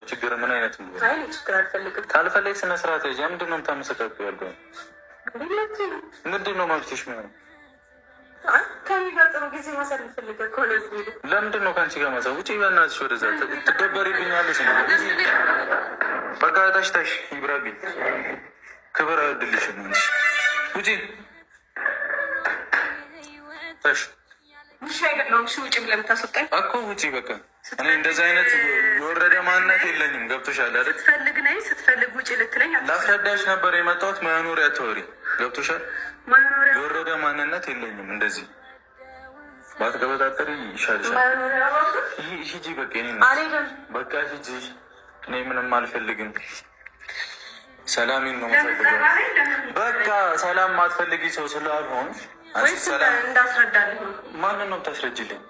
ችግር ምን አይነት ነው? አይ ችግር አልፈልግም። ካልፈለግ ስነ ስርዓት ያዥ። ምንድን ነው የምታመሰቃቀው? ያለው ምንድን ነው መብትሽ? ምን ከኔ ጋር ጥሩ ጊዜ ማሳለፍ ፈልገህ ከሆነ ለምንድን ነው ከአንቺ ጋር ማሳ ውጪ? በእናትሽ ወደዛ ትደበሪብኛለሽ። በቃ ታሽ ይብራብኝ። ክብር አይወድልሽም። ውጪ ታሽ ውሻ አይደለሁም። ውጪ ብለህ የምታስወጣኝ እኮ ውጪ። በቃ እኔ እንደዚህ አይነት የወረደ ማንነት የለኝም። ገብቶሻል አይደል? ስትፈልግ ነይ፣ ስትፈልግ ውጪ ልትለኝ ላስረዳሽ ነበር የመጣሁት። መኖሪያ ተወሪ። ገብቶሻል? የወረደ ማንነት የለኝም። እንደዚህ ባትቀበጣጠሪ ይሻልሻል። ሂጂ በቃ በቃ ሂጂ። እኔ ምንም አልፈልግም። ሰላሜን ነው የምፈልገው። በቃ ሰላም ማትፈልጊ ሰው ስላልሆን እንዳስረዳልህ ነው። ማንን ነው የምታስረጅልኝ?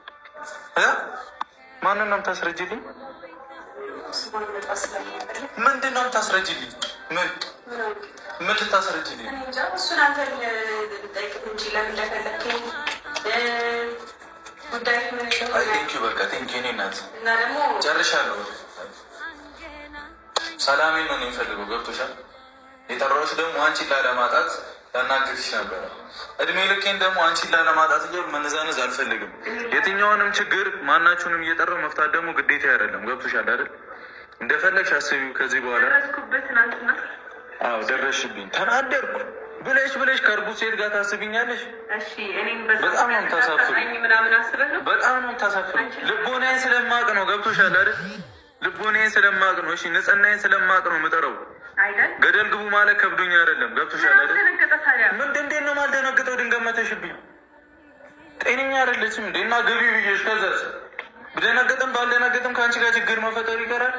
ማንን ነው የምታስረጅልኝ? ምንድን ነው የምታስረጅልኝ? ምን ልታስረጅልኝ? እሱን አንተ ልጠይቅህ እንጂ ለምን እንደፈለግከኝ ጉዳይ በቃ ቴንኪው። እኔ እናት እና ደግሞ ጨርሻለሁ። ሰላሜን ነው የሚፈልገው። ገብቶሻል? የጠራሁሽ ደግሞ አንቺን ላለማጣት ላናግርሽ ነበረ። እድሜ ልኬን ደግሞ አንቺን ላለማጣት መነዛነዝ አልፈልግም። የትኛውንም ችግር ማናችሁንም እየጠራው መፍታት ደግሞ ግዴታ አይደለም። ገብቶሻል አይደል? እንደፈለግሽ አስቢው። ከዚህ በኋላ አዎ ደረስሽብኝ፣ ተናደርኩ ብለሽ ከእርጉዝ ሴት ጋር ታስብኛለሽ? በጣም ነው የምታሳፍሩ። በጣም ነው የምታሳፍሩ። ልቦናዬን ስለማቅ ነው። ገብቶሻል አይደል? ልቦናዬን ስለማቅ ነው። እሺ ንጽህናዬን ስለማቅ ነው የምጠራው። ገደል ግቡ ማለት ከብዶኝ አይደለም። ገብቶሻል አይደል? እንዴት ነው የማልደነግጠው? ድንገት መተሽብኝ። ጤነኛ አይደለችም እንዴ? እና ግቢ ብዬሽ ከዛስ ብደነግጥም ባልደነግጥም ከአንቺ ጋር ችግር መፈጠሩ ይቀራል።